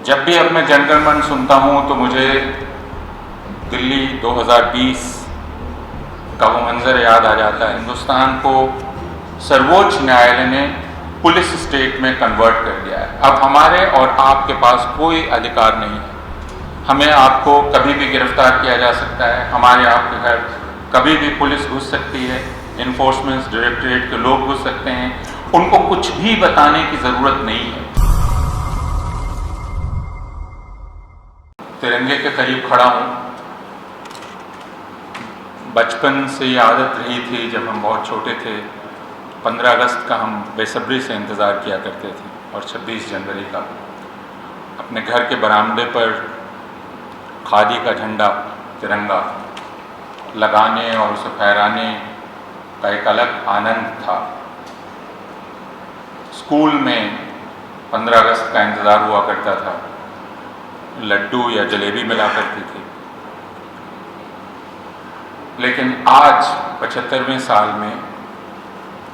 جب بھی اب میں جن گن من سنتا ہوں تو مجھے دلی 2020 کا وہ منظر یاد آ جاتا ہے۔ ہندوستان کو سرووچ نیایالے نے پولیس اسٹیٹ میں کنورٹ کر دیا ہے۔ اب ہمارے اور آپ کے پاس کوئی ادھیکار نہیں ہے۔ ہمیں آپ کو کبھی بھی گرفتار کیا جا سکتا ہے، ہمارے آپ کے گھر کبھی بھی پولیس گھس سکتی ہے، انفورسمنٹ ڈائریکٹوریٹ کے لوگ گھس سکتے ہیں، ان کو کچھ بھی بتانے کی ضرورت نہیں ہے۔ ترنگے کے قریب کھڑا ہوں۔ بچپن سے یہ عادت رہی تھی، جب ہم بہت چھوٹے تھے 15 اگست کا ہم بے صبری سے انتظار کیا کرتے تھے، اور 26 جنوری کا۔ اپنے گھر کے برآمدے پر کھادی کا جھنڈا ترنگا لگانے اور اسے پھہرانے کا ایک الگ آنند تھا۔ اسکول میں 15 اگست کا انتظار ہوا کرتا تھا، لڈو یا جلیبی ملا کرتی تھی۔ لیکن آج 75ویں سال میں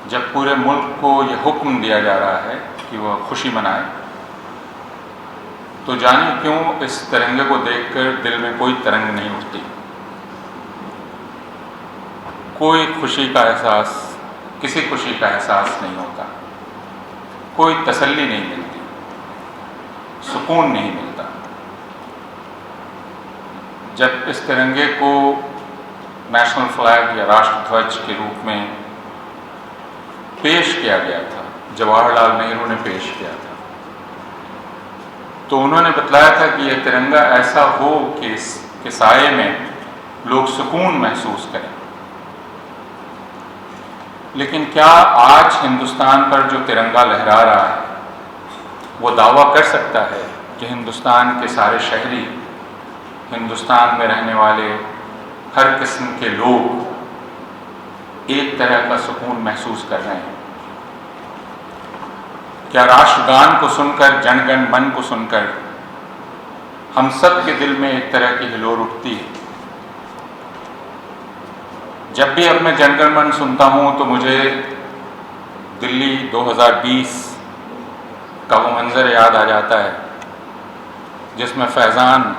جب پورے ملک کو یہ حکم دیا جا رہا ہے کہ وہ خوشی منائے، تو جانے کیوں اس ترنگے کو دیکھ کر دل میں کوئی ترنگ نہیں اٹھتی، کوئی خوشی کا احساس، کسی خوشی کا احساس نہیں ہوتا، کوئی تسلی نہیں ملتی، سکون نہیں ملتا۔ جب اس ترنگے کو نیشنل فلیگ یا راشٹر دھوج کے روپ میں پیش کیا گیا تھا، جواہر لال نہرو نے پیش کیا تھا، تو انہوں نے بتلایا تھا کہ یہ ترنگا ایسا ہو کہ اس کے سائے میں لوگ سکون محسوس کریں۔ لیکن کیا آج ہندوستان پر جو ترنگا لہرا رہا ہے وہ دعویٰ کر سکتا ہے کہ ہندوستان کے سارے شہری، ہندوستان میں رہنے والے ہر قسم کے لوگ ایک طرح کا سکون محسوس کر رہے ہیں؟ کیا راشٹر گان کو سن کر، جن گن من کو سن کر ہم سب کے دل میں ایک طرح کی ہلور اٹھتی ہے؟ جب بھی اب میں جن گن من سنتا ہوں تو مجھے دلی 2020 کا وہ منظر یاد آ جاتا ہے، جس میں فیضان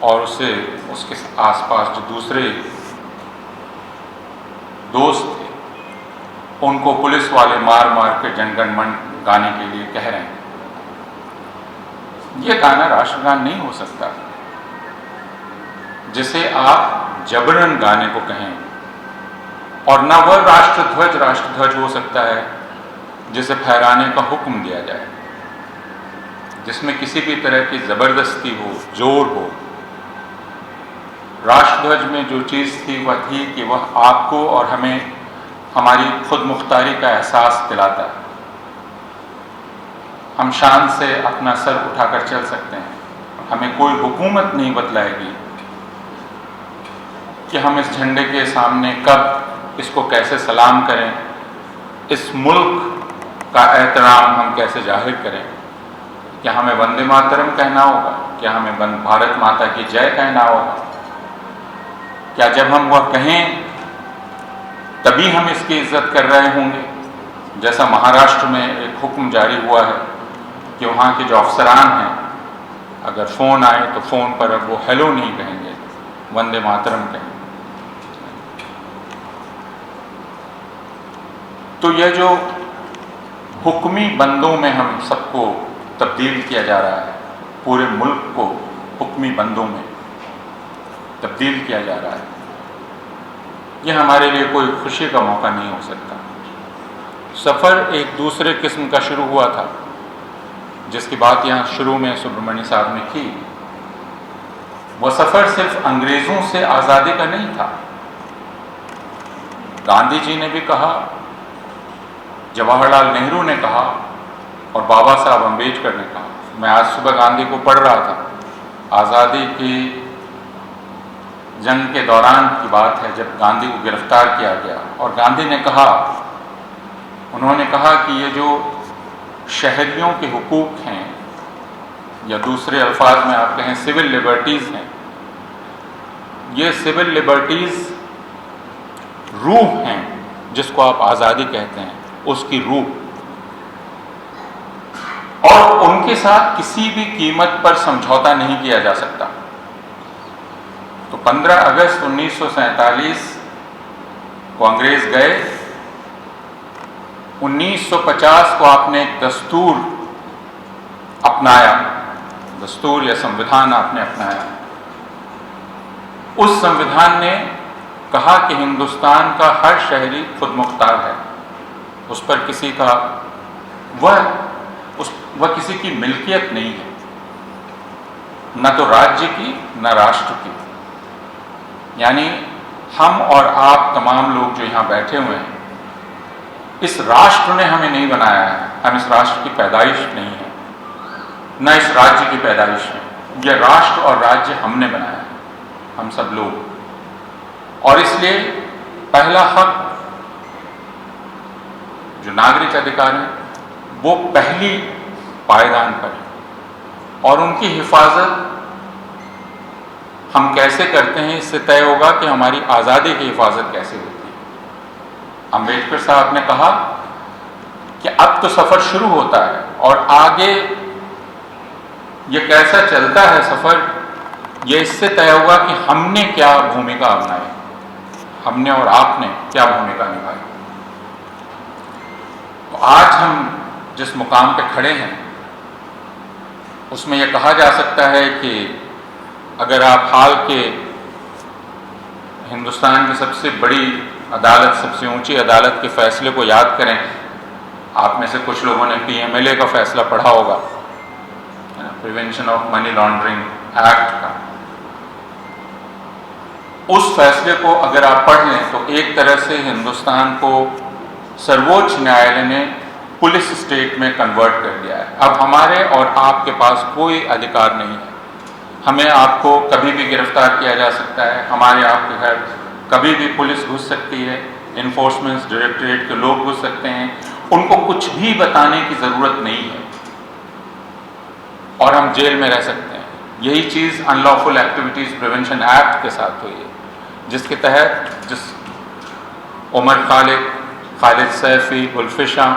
اور اس کے آس پاس جو دوسرے دوست تھے، ان کو پولیس والے مار مار کے جن گن من گانے کے لیے کہہ رہے ہیں۔ یہ گانا راشٹر گان نہیں ہو سکتا، جسے آپ جبرن گانے کو کہیں، اور نہ وہ راشٹر دھوج ہو سکتا ہے جسے پھہرانے کا حکم دیا جائے، جس میں کسی بھی طرح کی زبردستی ہو، زور ہو۔ راشٹر دھوج میں جو چیز تھی وہ تھی کہ وہ آپ کو اور ہمیں ہماری خود مختاری کا احساس دلاتا ہے۔ ہم شان سے اپنا سر اٹھا کر چل سکتے ہیں، ہمیں کوئی حکومت نہیں بتلائے گی کہ ہم اس جھنڈے کے سامنے کب اس کو کیسے سلام کریں، اس ملک کا احترام ہم کیسے ظاہر کریں۔ کیا ہمیں وندے ماترم کہنا ہوگا؟ کیا ہمیں بھارت ماتا کی جے کہنا ہوگا؟ کیا جب ہم وہ کہیں تبھی ہم اس کی عزت کر رہے ہوں گے؟ جیسا مہاراشٹر میں ایک حکم جاری ہوا ہے کہ وہاں کے جو افسران ہیں، اگر فون آئے تو فون پر اب وہ ہیلو نہیں کہیں گے، وندے ماترم کہیں گے۔ تو یہ جو حکمی بندوں میں ہم سب کو تبدیل کیا جا رہا ہے، پورے ملک کو حکمی بندوں میں تبدیل کیا جا رہا ہے، یہ ہمارے لیے کوئی خوشی کا موقع نہیں ہو سکتا۔ سفر ایک دوسرے قسم کا شروع ہوا تھا، جس کی بات یہاں شروع میں سبرمنی صاحب نے کی۔ وہ سفر صرف انگریزوں سے آزادی کا نہیں تھا۔ گاندھی جی نے بھی کہا، جواہر لال نہرو نے کہا، اور بابا صاحب امبیڈکر نے کہا۔ میں آج صبح گاندھی کو پڑھ رہا تھا، آزادی کی جنگ کے دوران کی بات ہے، جب گاندھی کو گرفتار کیا گیا، اور گاندھی نے کہا، انہوں نے کہا کہ یہ جو شہریوں کے حقوق ہیں، یا دوسرے الفاظ میں آپ کہیں سول لبرٹیز ہیں، یہ سول لبرٹیز روح ہیں، جس کو آپ آزادی کہتے ہیں، اس کی روح۔ اور ان کے ساتھ کسی بھی قیمت پر سمجھوتا نہیں کیا جا سکتا۔ تو 15 اگست 1947 کو انگریز گئے، 1950 کو آپ نے ایک دستور اپنایا، دستور یا سمویدھان آپ نے اپنایا۔ اس سمویدھان نے کہا کہ ہندوستان کا ہر شہری خود مختار ہے، اس پر کسی کا وہ کسی کی ملکیت نہیں ہے، نہ تو راجیہ کی نہ راشٹر کی۔ یعنی ہم اور آپ تمام لوگ جو یہاں بیٹھے ہوئے ہیں، اس راشٹر نے ہمیں نہیں بنایا ہے، ہم اس راشٹر کی پیدائش نہیں ہے، نہ اس راجیہ کی پیدائش ہے۔ یہ راشٹر اور راجیہ ہم نے بنایا ہے، ہم سب لوگ۔ اور اس لیے پہلا حق جو ناگرک ادھیکار ہیں وہ پہلی پائیدان پر ہے، اور ان کی حفاظت ہم کیسے کرتے ہیں اس سے طے ہوگا کہ ہماری آزادی کی حفاظت کیسے ہوتی ہے۔ امبیڈکر صاحب نے کہا کہ اب تو سفر شروع ہوتا ہے، اور آگے یہ کیسا چلتا ہے سفر، یہ اس سے طے ہوگا کہ ہم نے کیا بھومکا نبھائی، ہم نے اور آپ نے کیا بھومکا نبھائی۔ تو آج ہم جس مقام پہ کھڑے ہیں اس میں یہ کہا جا سکتا ہے کہ اگر آپ حال کے ہندوستان کی سب سے بڑی عدالت، سب سے اونچی عدالت کے فیصلے کو یاد کریں، آپ میں سے کچھ لوگوں نے PMLA کا فیصلہ پڑھا ہوگا، prevention of money laundering act کا۔ اس فیصلے کو اگر آپ پڑھ لیں تو ایک طرح سے ہندوستان کو سرووچ نیایالے نے پولیس اسٹیٹ میں کنورٹ کر دیا ہے۔ اب ہمارے اور آپ کے پاس کوئی ادھیکار نہیں ہے، ہمیں آپ کو کبھی بھی گرفتار کیا جا سکتا ہے، ہمارے آپ کے گھر کبھی بھی پولیس گھس سکتی ہے، انفورسمنٹ ڈائریکٹوریٹ کے لوگ گھس سکتے ہیں، ان کو کچھ بھی بتانے کی ضرورت نہیں ہے، اور ہم جیل میں رہ سکتے ہیں۔ یہی چیز ان لافل ایکٹیویٹیز پریونشن ایکٹ کے ساتھ ہوئی ہے، جس کے تحت عمر خالد سیفی، گلفشاں،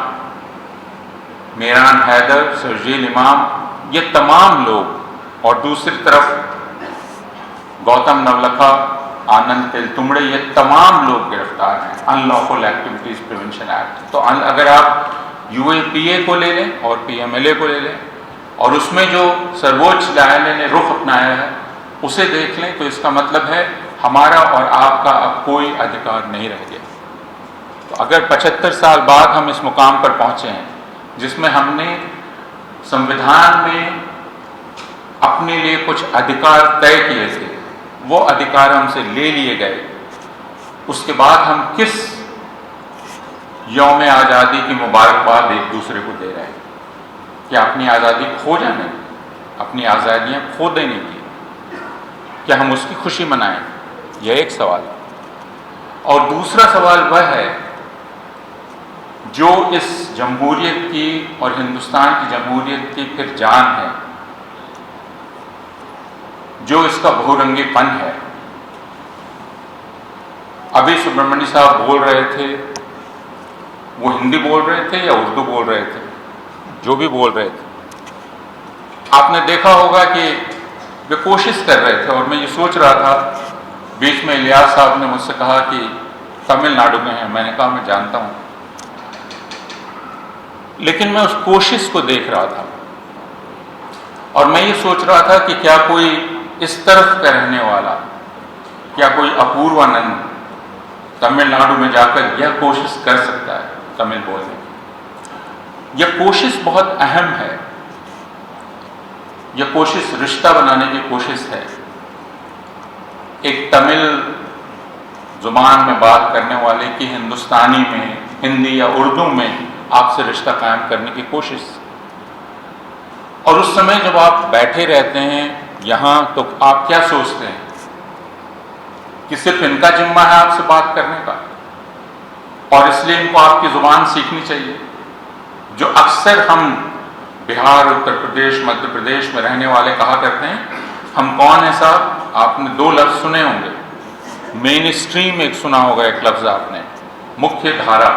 میران حیدر، شرجیل امام، یہ تمام لوگ، اور دوسری طرف گوتم نولکھا، آنند تلتمڑے، یہ تمام لوگ گرفتار ہیں ان لافل ایکٹیویٹیز پریونشن ایکٹ۔ تو اگر آپ UAPA کو لے لیں اور PMLA کو لے لیں، اور اس میں جو سرووچ نیایالے نے رخ اپنایا ہے اسے دیکھ لیں، تو اس کا مطلب ہے ہمارا اور آپ کا اب کوئی ادھیکار نہیں رہ گیا۔ تو اگر 75 سال بعد ہم اس مقام پر پہنچے ہیں جس میں ہم نے سمویدھان میں اپنے لیے کچھ ادھیکار طے کیے تھے، وہ ادھیکار ہم سے لے لیے گئے، اس کے بعد ہم کس یوم آزادی کی مبارکباد ایک دوسرے کو دے رہے ہیں؟ کیا اپنی آزادی کھو جانے، اپنی آزادیاں کھو دینے کی، کیا ہم اس کی خوشی منائیں؟ یہ ایک سوال ہے۔ اور دوسرا سوال وہ ہے جو اس جمہوریت کی اور ہندوستان کی جمہوریت کی پھر جان ہے، جو اس کا بہرنگی پن ہے۔ ابھی سبرمنی صاحب بول رہے تھے، وہ ہندی بول رہے تھے یا اردو بول رہے تھے، جو بھی بول رہے تھے، آپ نے دیکھا ہوگا کہ وہ کوشش کر رہے تھے، اور میں یہ سوچ رہا تھا، بیچ میں الیاس صاحب نے مجھ سے کہا کہ تمل ناڈو میں ہیں، میں نے کہا میں جانتا ہوں، لیکن میں اس کوشش کو دیکھ رہا تھا، اور میں یہ سوچ رہا تھا کہ کیا کوئی اس طرف کا رہنے والا، کیا کوئی اپوروانند تمل ناڈو میں جا کر یہ کوشش کر سکتا ہے تمل بولنے کی؟ یہ کوشش بہت اہم ہے، یہ کوشش رشتہ بنانے کی کوشش ہے، ایک تمل زبان میں بات کرنے والے کی ہندوستانی میں، ہندی یا اردو میں آپ سے رشتہ قائم کرنے کی کوشش۔ اور اس سمے جب آپ بیٹھے رہتے ہیں یہاں تو آپ کیا سوچتے ہیں کہ صرف ان کا ذمہ ہے آپ سے بات کرنے کا، اور اس لیے ان کو آپ کی زبان سیکھنی چاہیے؟ جو اکثر ہم بہار، اتر پردیش، مدھیہ پردیش میں رہنے والے کہا کرتے ہیں، ہم کون ہیں صاحب؟ آپ نے دو لفظ سنے ہوں گے، مین اسٹریم ایک سنا ہوگا، ایک لفظ آپ نے مکھیہ دھارا،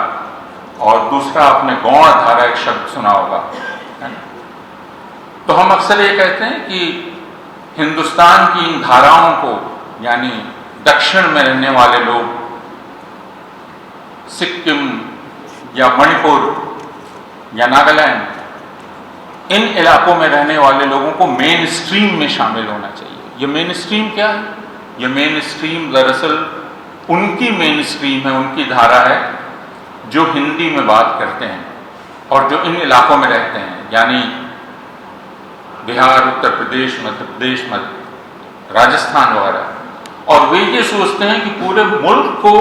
اور دوسرا آپ نے گوڑ دھارا ایک شبد سنا ہوگا۔ تو ہم اکثر یہ کہتے ہیں کہ ہندوستان کی ان دھاراؤں کو، یعنی دکشن میں رہنے والے لوگ، سکم یا منی پور یا ناگالینڈ، ان علاقوں میں رہنے والے لوگوں کو مین اسٹریم میں شامل ہونا چاہیے۔ یہ مین اسٹریم کیا ہے؟ یہ مین اسٹریم دراصل ان کی مین اسٹریم ہے، ان کی دھارا ہے جو ہندی میں بات کرتے ہیں اور جو ان علاقوں میں رہتے ہیں، یعنی بہار، اتر پردیش، مدھیہ پردیش، راجستھان وغیرہ۔ اور وہ یہ سوچتے ہیں کہ پورے ملک کو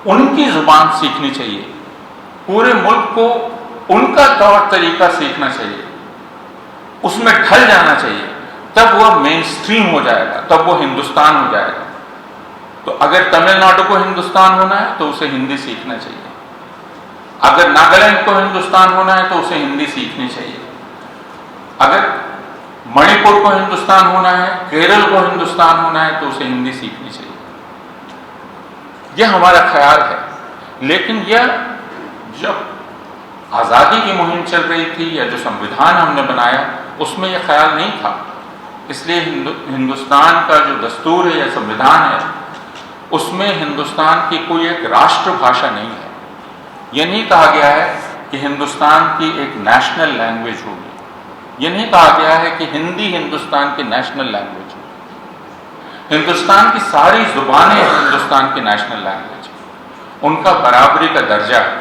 ان کی زبان سیکھنی چاہیے، پورے ملک کو ان کا طور طریقہ سیکھنا چاہیے، اس میں ڈھل جانا چاہیے، تب وہ مین اسٹریم ہو جائے گا، تب وہ ہندوستان ہو جائے گا۔ تو اگر تمل ناڈو کو ہندوستان ہونا ہے تو اسے ہندی سیکھنا چاہیے، اگر ناگالینڈ کو ہندوستان ہونا ہے تو اسے ہندی سیکھنی چاہیے، اگر منی پور کو ہندوستان ہونا ہے، کیرل کو ہندوستان ہونا ہے تو اسے ہندی سیکھنی چاہیے۔ یہ ہمارا خیال ہے، لیکن یہ جب آزادی کی مہم چل رہی تھی یا جو سمویدھان ہم نے بنایا اس میں یہ خیال نہیں تھا۔ اس لیے ہندوستان کا جو دستور ہے یا سمویدھان ہے اس میں ہندوستان کی کوئی ایک راشٹر بھاشا نہیں ہے۔ یہ نہیں کہا گیا ہے کہ ہندوستان کی ایک نیشنل لینگویج ہوگی، یہ نہیں کہا گیا ہے کہ ہندی ہندوستان کی نیشنل لینگویج ہوگی۔ ہندوستان کی ساری زبانیں ہندوستان کی نیشنل لینگویج ہیں، ان کا برابری کا درجہ ہے۔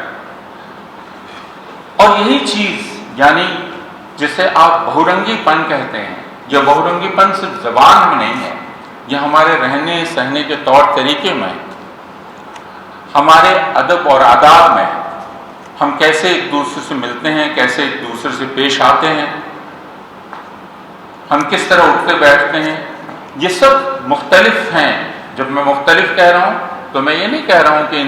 اور یہی چیز یعنی جسے آپ بہورنگی پن کہتے ہیں، یہ بہورنگی پن صرف زبان میں نہیں ہے، یہ ہمارے رہنے سہنے کے طور طریقے میں، ہمارے ادب اور آداب میں، ہم کیسے ایک دوسرے سے ملتے ہیں، کیسے ایک دوسرے سے پیش آتے ہیں، ہم کس طرح اٹھتے بیٹھتے ہیں، یہ سب مختلف ہیں۔ جب میں مختلف کہہ رہا ہوں تو میں یہ نہیں کہہ رہا ہوں کہ ان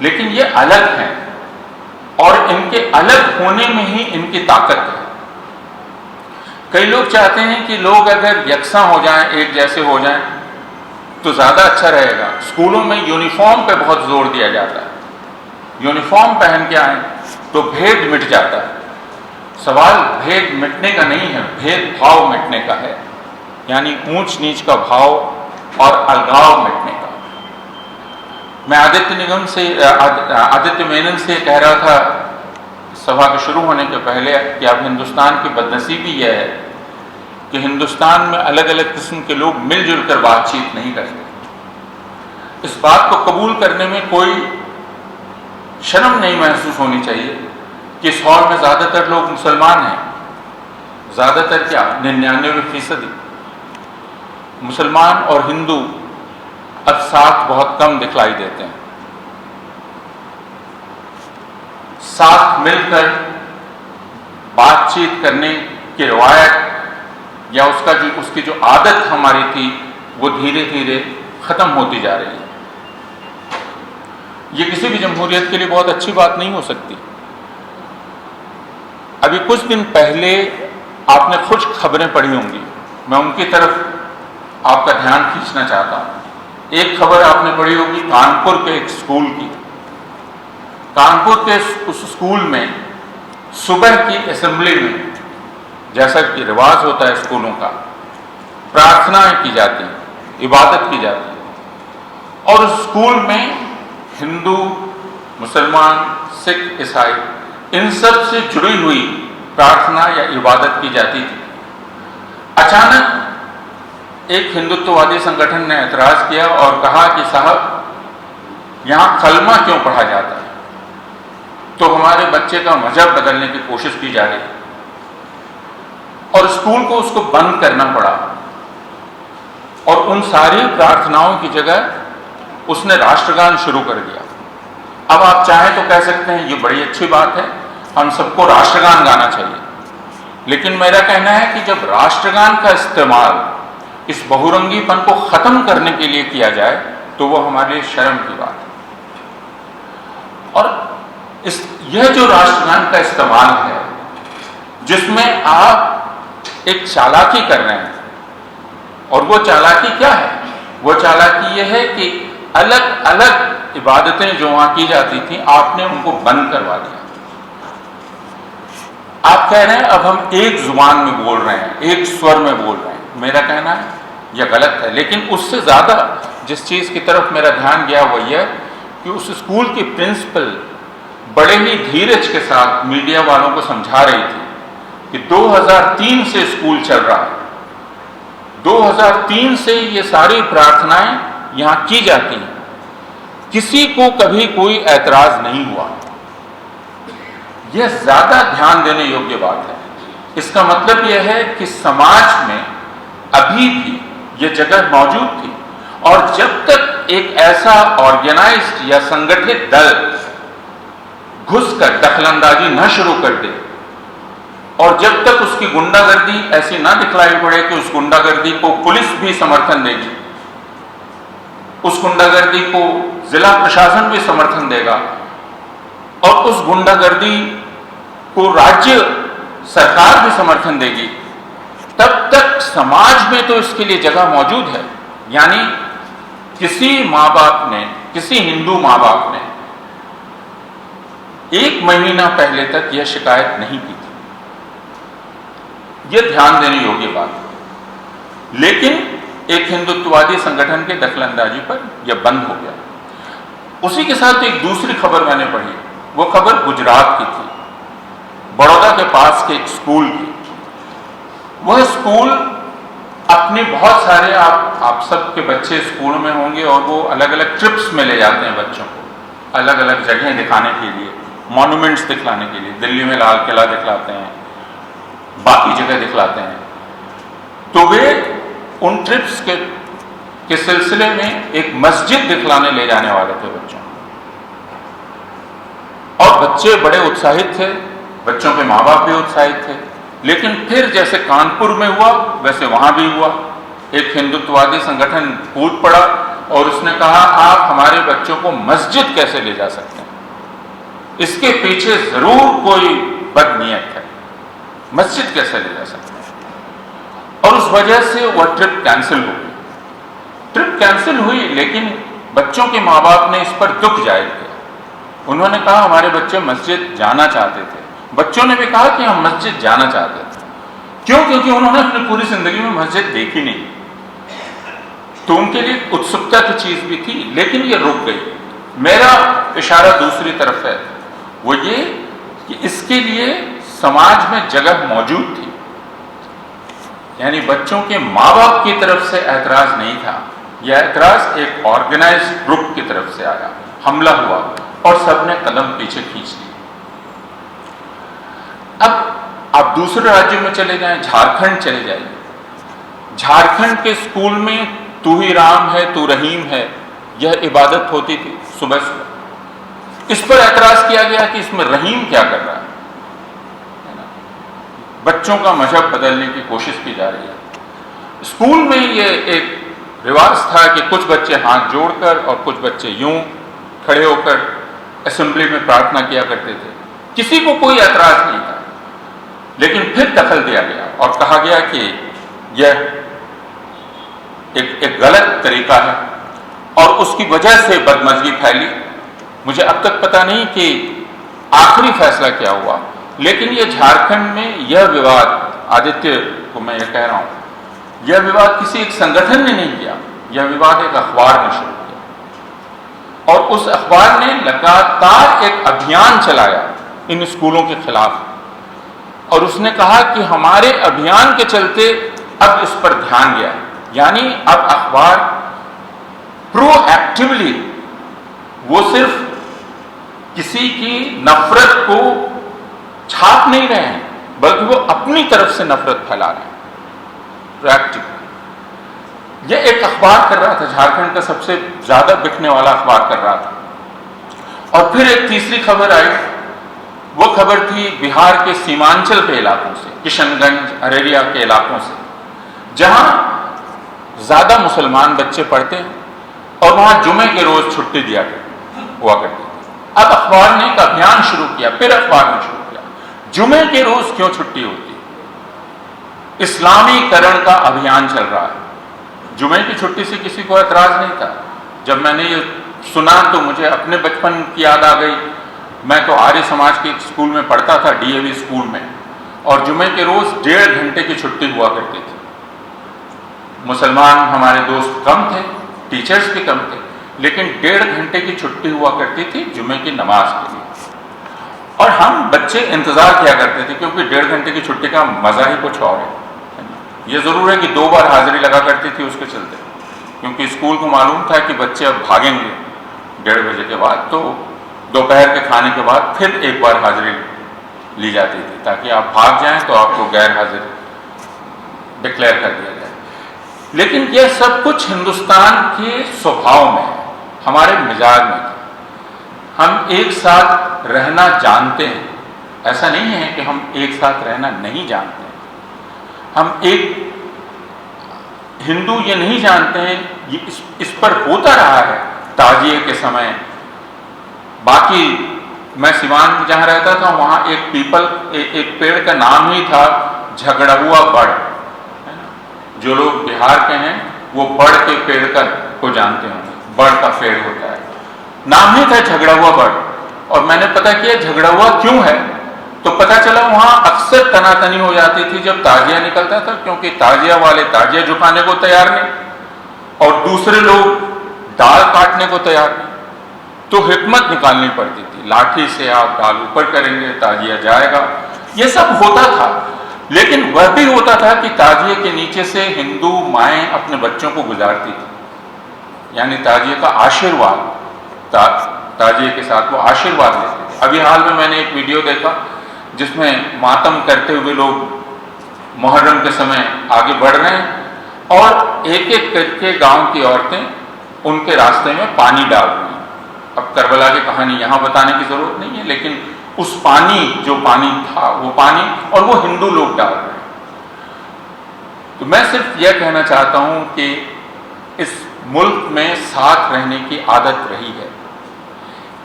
لیکن یہ الگ ہیں اور ان کے الگ ہونے میں ہی ان کی طاقت ہے۔ کئی لوگ چاہتے ہیں کہ لوگ اگر یکساں ہو جائیں، ایک جیسے ہو جائیں تو زیادہ اچھا رہے گا۔ اسکولوں میں یونیفارم پہ بہت زور دیا جاتا ہے، یونیفارم پہن کے آئیں تو بھید مٹ جاتا ہے۔ سوال بھید مٹنے کا نہیں ہے، بھید بھاؤ مٹنے کا ہے، یعنی اونچ نیچ کا بھاؤ اور الگاؤ مٹنے کا۔ میں آدتیہ مینن سے کہہ رہا تھا سبھا کے شروع ہونے کے پہلے کہ اب ہندوستان کی بدنصیبی یہ ہے کہ ہندوستان میں الگ الگ قسم کے لوگ مل جل کر بات چیت نہیں کرتے۔ اس بات کو قبول کرنے میں کوئی شرم نہیں محسوس ہونی چاہیے کہ اس ہال میں زیادہ تر لوگ مسلمان ہیں، زیادہ تر کیا 99% مسلمان اور ہندو اب ساتھ بہت کم دکھلائی دیتے ہیں۔ ساتھ مل کر بات چیت کرنے کی روایت یا اس کی جو عادت ہماری تھی وہ دھیرے دھیرے ختم ہوتی جا رہی ہے۔ یہ کسی بھی جمہوریت کے لیے بہت اچھی بات نہیں ہو سکتی۔ ابھی کچھ دن پہلے آپ نے کچھ خبریں پڑھی ہوں گی، میں ان کی طرف آپ کا دھیان کھینچنا چاہتا ہوں۔ ایک خبر آپ نے پڑھی ہوگی کانپور کے ایک اسکول کی۔ کانپور کے اس اسکول میں صبح کی اسمبلی میں، جیسا کہ رواج ہوتا ہے اسکولوں کا، پرارتھنائیں کی جاتی ہیں، عبادت کی جاتی ہے، اور اس اسکول میں ہندو، مسلمان، سکھ، عیسائی ان سب سے جڑی ہوئی پرارتھنا یا عبادت کی جاتی تھی۔ اچانک ایک ہندوتووادی سنگٹھن نے اعتراض کیا اور کہا کہ صاحب یہاں کلمہ کیوں پڑھا جاتا ہے؟ تو ہمارے بچے کا مذہب بدلنے کی کوشش کی جا رہی ہے، اور اسکول کو اس کو بند کرنا پڑا، اور ان ساری پرارتھناؤں کی جگہ اس نے راشٹر گان شروع کر دیا۔ اب آپ چاہیں تو کہہ سکتے ہیں یہ بڑی اچھی بات ہے، ہم سب کو راشٹر گان گانا چاہیے، لیکن میرا کہنا ہے کہ جب راشٹر گان کا استعمال اس بہورنگی پن کو ختم کرنے کے لیے کیا جائے تو وہ ہمارے لیے شرم کی بات ہے۔ اور یہ جو راشٹر گان کا استعمال ہے جس میں آپ ایک چالاکی کر رہے ہیں، اور وہ چالاکی کیا ہے؟ وہ چالاکی یہ ہے کہ الگ الگ عبادتیں جو وہاں کی جاتی تھیں آپ نے ان کو بند کروا دیا۔ آپ کہہ رہے ہیں اب ہم ایک زبان میں بول رہے ہیں، ایک سور میں بول رہے ہیں. میرا کہنا ہے یہ غلط ہے. لیکن اس سے زیادہ جس چیز کی طرف میرا دھیان گیا وہ یہ کہ اس اسکول کی پرنسپل بڑے ہی دھیرج کے ساتھ میڈیا والوں کو سمجھا رہی تھی کہ 2003 سے اسکول چل رہا ہے، 2003 سے یہ ساری پرارتھنائیں یہاں کی جاتی ہیں، کسی کو کبھی کوئی اعتراض نہیں ہوا. یہ زیادہ دھیان دینے یوگیہ بات ہے. اس کا مطلب یہ ہے کہ سماج میں ابھی بھی یہ جگہ موجود تھی، اور جب تک ایک ایسا آرگنائزڈ یا سنگٹھت دل گھس کر دخل اندازی نہ شروع کر دے، اور جب تک اس کی گنڈا گردی ایسی نہ دکھلائی پڑے کہ اس گنڈا گردی کو پولیس بھی سمرتھن دے گی، اس گنڈا گردی کو ضلع پرشاسن بھی سمرتھن دے گا، اور اس گنڈا گردی کو راجیہ سرکار بھی سمرتھن دے گی، تب تک سماج میں تو اس کے لیے جگہ موجود ہے. یعنی کسی ماں باپ نے، کسی ہندو ماں باپ نے 1 مہینہ پہلے تک یہ شکایت نہیں کی تھی. یہ دھیان دینے یوگی بات ہے. لیکن ایک ہندوتوادی سنگٹھن کے دخل اندازی پر یہ بند ہو گیا. اسی کے ساتھ ایک دوسری خبر میں نے پڑھی، وہ خبر گجرات کی تھی، بڑودہ کے پاس کے ایک اسکول کی. وہ اسکول اپنے بہت سارے آپ سب کے بچے اسکول میں ہوں گے، اور وہ الگ الگ ٹرپس میں لے جاتے ہیں بچوں کو، الگ الگ جگہیں دکھانے کے لیے، مانومنٹس دکھلانے کے لیے. دلی میں لال قلعہ دکھلاتے ہیں، باقی جگہ دکھلاتے ہیں. تو وہ ان ٹرپس کے سلسلے میں ایک مسجد دکھلانے لے جانے والے تھے بچوں، اور بچے بڑے اتساہت تھے، بچوں کے ماں باپ بھی اتساہت تھے. لیکن پھر جیسے کانپور میں ہوا ویسے وہاں بھی ہوا. ایک ہندوتوادی سنگٹھن کود پڑا اور اس نے کہا آپ ہمارے بچوں کو مسجد کیسے لے جا سکتے ہیں، اس کے پیچھے ضرور کوئی بد نیت ہے، مسجد کیسے لے جا سکتے ہیں. اور اس وجہ سے وہ ٹرپ کینسل ہو گئی. ٹرپ کینسل ہوئی، لیکن بچوں کے ماں باپ نے اس پر دکھ ظاہر کیا. انہوں نے کہا ہمارے بچے مسجد جانا چاہتے تھے. بچوں نے بھی کہا کہ ہم مسجد جانا چاہتے تھے. کیوں؟ کیونکہ انہوں نے اپنی پوری زندگی میں مسجد دیکھی نہیں، تو ان کے لیے اتسکتا کی چیز بھی تھی، لیکن یہ رک گئی. میرا اشارہ دوسری طرف ہے، وہ یہ کہ اس کے لیے سماج میں جگہ موجود تھی. یعنی بچوں کے ماں باپ کی طرف سے اعتراض نہیں تھا، یہ اعتراض ایک آرگنائزڈ گروپ کی طرف سے آیا، حملہ ہوا اور سب نے قدم پیچھے کھینچ لی. اب آپ دوسرے راجیوں میں چلے جائیں، جھارکھنڈ چلے جائیں. جھارکھنڈ کے اسکول میں تو ہی رام ہے تو رحیم ہے، یہ عبادت ہوتی تھی صبح صبح. اس پر اعتراض کیا گیا کہ اس میں رحیم کیا کر رہا ہے. بچوں کا مذہب بدلنے کی کوشش کی جا رہی ہے. اسکول میں یہ ایک رواج تھا کہ کچھ بچے ہاتھ جوڑ کر اور کچھ بچے یوں کھڑے ہو کر اسمبلی میں پرارتھنا کیا کرتے تھے. کسی کو کوئی اعتراض نہیں تھا، لیکن پھر دخل دیا گیا اور کہا گیا کہ یہ ایک غلط طریقہ ہے، اور اس کی وجہ سے بدمزگی پھیلی. مجھے اب تک پتہ نہیں کہ آخری فیصلہ کیا ہوا، لیکن یہ جھارکھنڈ میں یہ وواد، آدتیہ کو میں یہ کہہ رہا ہوں، یہ وواد کسی ایک سنگٹھن نے نہیں کیا، یہ وواد ایک اخبار نے شروع کیا. اور اس اخبار نے لگاتار ایک ابھیان چلایا ان اسکولوں کے خلاف، اور اس نے کہا کہ ہمارے ابھیان کے چلتے اب اس پر دھیان گیا. یعنی اب اخبار پرو ایکٹیولی وہ صرف کسی کی نفرت کو چھاپ نہیں رہے ہیں، بلکہ وہ اپنی طرف سے نفرت پھیلا رہے ہیں پرو ایکٹیولی. یہ ایک اخبار کر رہا تھا، جھارکھنڈ کا سب سے زیادہ بکنے والا اخبار کر رہا تھا. اور پھر ایک تیسری خبر آئی، وہ خبر تھی بہار کے سیمانچل کے علاقوں سے، کشن گنج، ارریہ کے علاقوں سے، جہاں زیادہ مسلمان بچے پڑھتے ہیں اور وہاں جمعے کے روز چھٹی دیا ہوا کرتی تھی. اب اخبار نے ایک ابھیان شروع کیا، پھر اخبار نے شروع کیا جمعے کے روز کیوں چھٹی ہوتی. اسلامی کرن کا ابھیان چل رہا ہے. جمعے کی چھٹی سے کسی کو اعتراض نہیں تھا. جب میں نے یہ سنا تو مجھے اپنے بچپن کی یاد آ گئی. میں تو آریہ سماج کے اسکول میں پڑھتا تھا، ڈی اے وی اسکول میں. اور جمعے کے روز 1.5 گھنٹے کی چھٹی ہوا کرتی تھی. مسلمان ہمارے دوست کم تھے، ٹیچرز بھی کم تھے، لیکن 1.5 گھنٹے کی چھٹی ہوا کرتی تھی جمعے کی نماز کے لیے. اور ہم بچے انتظار کیا کرتے تھے، کیونکہ 1.5 گھنٹے کی چھٹی کا مزہ ہی کچھ اور ہے. یہ ضرور ہے کہ 2 بار حاضری لگا کرتی تھی اس کے چلتے، کیونکہ اسکول کو معلوم تھا کہ بچے اب بھاگیں گے 1:30 بجے کے بعد، تو دوپہر کے کھانے کے بعد پھر ایک بار حاضری لی جاتی تھی تاکہ آپ بھاگ جائیں تو آپ کو غیر حاضر ڈکلیئر کر دیا جائے. لیکن یہ سب کچھ ہندوستان کے سوبھاؤ میں، ہمارے مزاج میں. ہم ایک ساتھ رہنا جانتے ہیں، ایسا نہیں ہے کہ ہم ایک ساتھ رہنا نہیں جانتے. ہم ایک ہندو یہ نہیں جانتے ہیں، یہ اس پر ہوتا رہا ہے تعزیے کے سمے. باقی میں سیوان میں جہاں رہتا تھا وہاں ایک پیڑ کا نام ہی تھا جھگڑا ہوا بڑ. جو لوگ بہار کے ہیں وہ بڑ کے پیڑ کو جانتے ہوں گے، بڑ کا پیڑ ہوتا ہے، نام ہی تھا جھگڑا ہوا بڑ. اور میں نے پتا کیا جھگڑا ہوا کیوں ہے، تو پتا چلا وہاں اکثر تنا تنی ہو جاتی تھی جب تعزیہ نکلتا تھا، کیونکہ تعزیہ والے تعزیہ جھکانے کو تیار نہیں اور دوسرے لوگ ڈال کاٹنے کو تیار نہیں. تو حکمت نکالنی پڑتی تھی، لاٹھی سے آپ ڈال اوپر کریں گے تعزیہ جائے گا. یہ سب ہوتا تھا. لیکن وہ بھی ہوتا تھا کہ تعزیے کے نیچے سے ہندو مائیں اپنے بچوں کو گزارتی تھی، یعنی تعزیے کا آشیرواد، تعزیے کے ساتھ وہ آشیرواد لیتے تھے. ابھی حال میں نے ایک ویڈیو دیکھا جس میں ماتم کرتے ہوئے لوگ محرم کے سمے آگے بڑھ رہے ہیں اور ایک ایک کر کے گاؤں کی عورتیں ان کے راستے میں پانی ڈال رہی ہیں. اب کربلا کی کہانی یہاں بتانے کی ضرورت نہیں ہے، لیکن اس جو پانی تھا وہ پانی اور وہ ہندو لوگ ڈال رہے ہیں. تو میں صرف یہ کہنا چاہتا ہوں کہ اس ملک میں ساتھ رہنے کی عادت رہی ہے،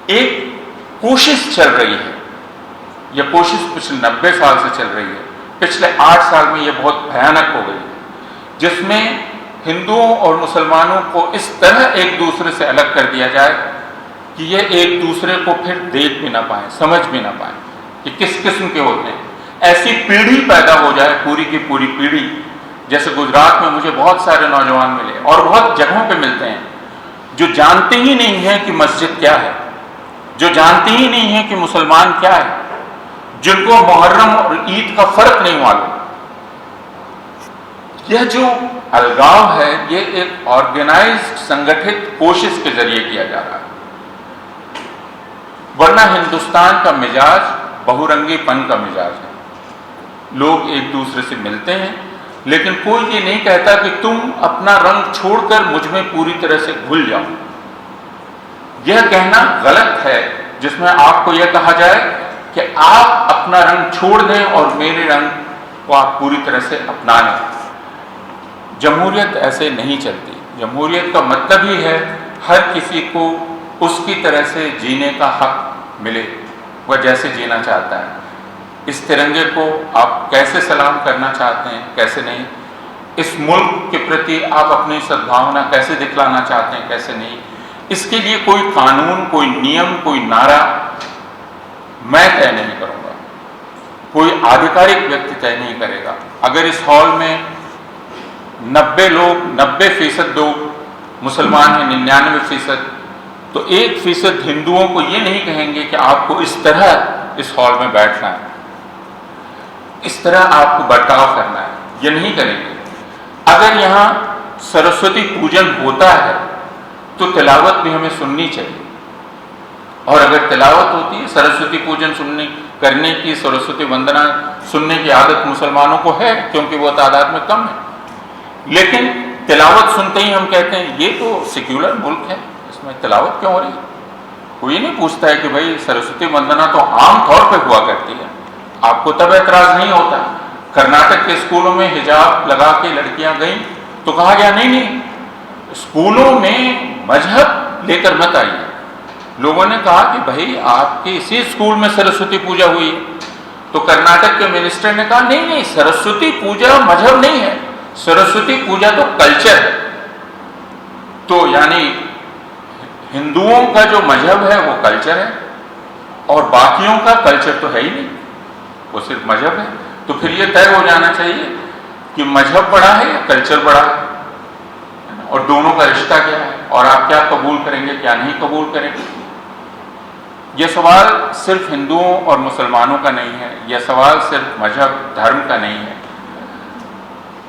ایک کوشش چل رہی ہے. یہ کوشش پچھلے 90 سال سے چل رہی ہے. پچھلے 8 سال میں یہ بہت بھیانک ہو گئی ہے، جس میں ہندوؤں اور مسلمانوں کو اس طرح ایک دوسرے سے الگ کر دیا جائے کہ یہ ایک دوسرے کو پھر دیکھ بھی نہ پائیں، سمجھ بھی نہ پائیں کہ کس قسم کے ہوتے ہیں. ایسی پیڑھی پیدا ہو جائے، پوری کی پوری پیڑھی. جیسے گجرات میں مجھے بہت سارے نوجوان ملے اور بہت جگہوں پہ ملتے ہیں جو جانتے ہی نہیں ہیں کہ مسجد کیا ہے، جو جانتے ہی نہیں ہیں کہ مسلمان کیا ہے، جن کو محرم اور عید کا فرق نہیں معلوم. یہ جو الگاؤ ہے یہ ایک آرگنائزڈ سنگٹھت کوشش کے ذریعے کیا جا رہا ہے. ورنہ ہندوستان کا مزاج بہورنگی پن کا مزاج ہے. لوگ ایک دوسرے سے ملتے ہیں لیکن کوئی یہ نہیں کہتا کہ تم اپنا رنگ چھوڑ کر مجھ میں پوری طرح سے گھل جاؤ. یہ کہنا غلط ہے جس میں آپ کو یہ کہا جائے کہ آپ اپنا رنگ چھوڑ دیں اور میرے رنگ کو آپ پوری طرح سے اپنا لیں. جمہوریت ایسے نہیں چلتی. جمہوریت کا مطلب ہی ہے ہر کسی کو اس کی طرح سے جینے کا حق ملے، وہ جیسے جینا چاہتا ہے. اس ترنگے کو آپ کیسے سلام کرنا چاہتے ہیں، کیسے نہیں. اس ملک کے پرتی آپ اپنی سدبھاونا کیسے دکھلانا چاہتے ہیں، کیسے نہیں. اس کے لیے کوئی قانون، کوئی نیم، کوئی نعرہ میں طے نہیں کروں گا، کوئی آدھیکارک ویکتی طے نہیں کرے گا. اگر اس ہال میں 90% لوگ مسلمان ہیں، 99%، تو 1% ہندوؤں کو یہ نہیں کہیں گے کہ آپ کو اس طرح اس ہال میں بیٹھنا ہے، اس طرح آپ کو برتاؤ کرنا ہے، یہ نہیں کریں گے. اگر یہاں سرسوتی پوجن ہوتا ہے تو تلاوت بھی ہمیں سننی چاہیے. اور اگر تلاوت ہوتی ہے، سرسوتی پوجن کرنے کی، سرسوتی وندنا سننے کی عادت مسلمانوں کو ہے کیونکہ وہ تعداد میں کم ہے. لیکن تلاوت سنتے ہی ہم کہتے ہیں یہ تو سیکولر ملک ہے، اس میں تلاوت کیوں ہو رہی ہے. کوئی نہیں پوچھتا ہے کہ بھائی سرسوتی وندنا تو عام طور پہ ہوا کرتی ہے، آپ کو تب اعتراض نہیں ہوتا. کرناٹک کے اسکولوں میں حجاب لگا کے لڑکیاں گئیں تو کہا گیا نہیں اسکولوں میں مذہب لے کر مت آئیے. لوگوں نے کہا کہ بھائی آپ کے اسی اسکول میں سرسوتی پوجا ہوئی ہے. تو کرناٹک کے منسٹر نے کہا نہیں سرسوتی پوجا مذہب نہیں ہے، سرسوتی پوجا تو کلچر ہے. تو یعنی ہندوؤں کا جو مذہب ہے وہ کلچر ہے اور باقیوں کا کلچر تو ہے ہی نہیں، وہ صرف مذہب ہے. تو پھر یہ طے ہو جانا چاہیے کہ مذہب بڑا ہے یا کلچر بڑا ہے، اور دونوں کا رشتہ کیا ہے، اور آپ کیا قبول کریں گے کیا نہیں قبول کریں گے۔ یہ سوال صرف ہندوؤں اور مسلمانوں کا نہیں ہے، یہ سوال صرف مذہب دھرم کا نہیں ہے،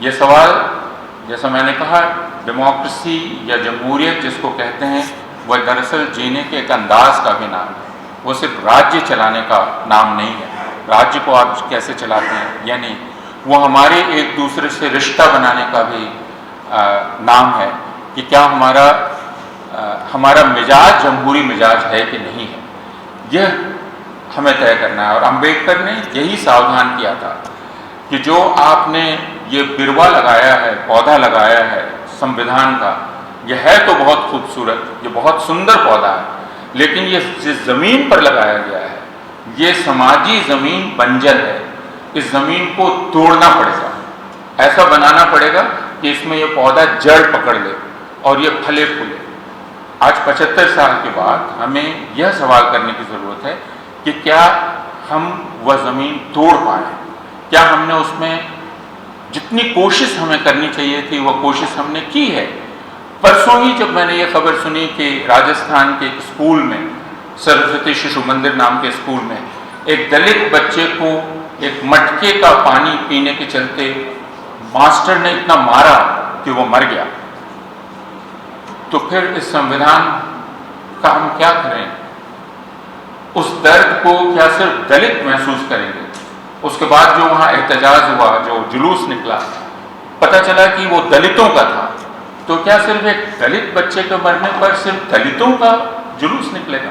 یہ سوال جیسا میں نے کہا ڈیموکریسی یا جمہوریت جس کو کہتے ہیں وہ دراصل جینے کے ایک انداز کا بھی نام ہے، وہ صرف راجیہ چلانے کا نام نہیں ہے، راجیہ کو آپ کیسے چلاتے ہیں یا نہیں، وہ ہمارے ایک دوسرے سے رشتہ بنانے کا بھی نام ہے کہ کیا ہمارا مزاج جمہوری مزاج ہے کہ نہیں ہے، یہ ہمیں طے کرنا ہے۔ اور امبیڈکر نے یہی ساودھان کیا تھا کہ جو آپ نے یہ بروا لگایا ہے، پودا لگایا ہے سمویدھان کا، یہ ہے تو بہت خوبصورت، یہ بہت سندر پودا ہے، لیکن یہ جس زمین پر لگایا گیا ہے یہ سماجی زمین بنجر ہے، اس زمین کو توڑنا پڑے گا، ایسا بنانا پڑے گا کہ اس میں یہ پودا جڑ پکڑ لے اور یہ پھلے پھولے۔ آج 75 سال کے بعد ہمیں یہ سوال کرنے کی ضرورت ہے کہ کیا ہم وہ زمین توڑ پائیں، کیا ہم نے اس میں جتنی کوشش ہمیں کرنی چاہیے تھی وہ کوشش ہم نے کی ہے۔ پرسوں ہی جب میں نے یہ خبر سنی کہ راجستھان کے ایک اسکول میں، سرسوتی ششو مندر نام کے اسکول میں، ایک دلت بچے کو ایک مٹکے کا پانی پینے کے چلتے ماسٹر نے اتنا مارا کہ وہ مر گیا، تو پھر اس سمویدھان کا ہم کیا کریں؟ اس درد کو کیا صرف دلت محسوس کریں گے؟ اس کے بعد جو وہاں احتجاج ہوا، جو جلوس نکلا، پتہ چلا کہ وہ دلتوں کا تھا، تو کیا صرف ایک دلت بچے کے مرنے پر صرف دلتوں کا جلوس نکلے گا،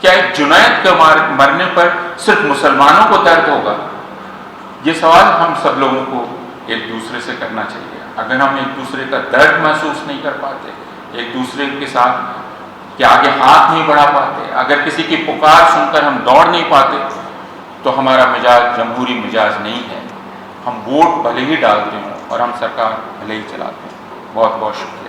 کیا ایک جنید کے مرنے پر صرف مسلمانوں کو درد ہوگا؟ یہ سوال ہم سب لوگوں کو ایک دوسرے سے کرنا چاہیے۔ اگر ہم ایک دوسرے کا درد محسوس نہیں کر پاتے، ایک دوسرے کے ساتھ کہ آگے ہاتھ نہیں بڑھا پاتے، اگر کسی کی پکار سن کر ہم دوڑ نہیں پاتے، تو ہمارا مزاج جمہوری مزاج نہیں ہے۔ ہم ووٹ بھلے ہی ڈالتے ہوں اور ہم سرکار بھلے ہی چلاتے ہیں۔ بہت بہت شکریہ۔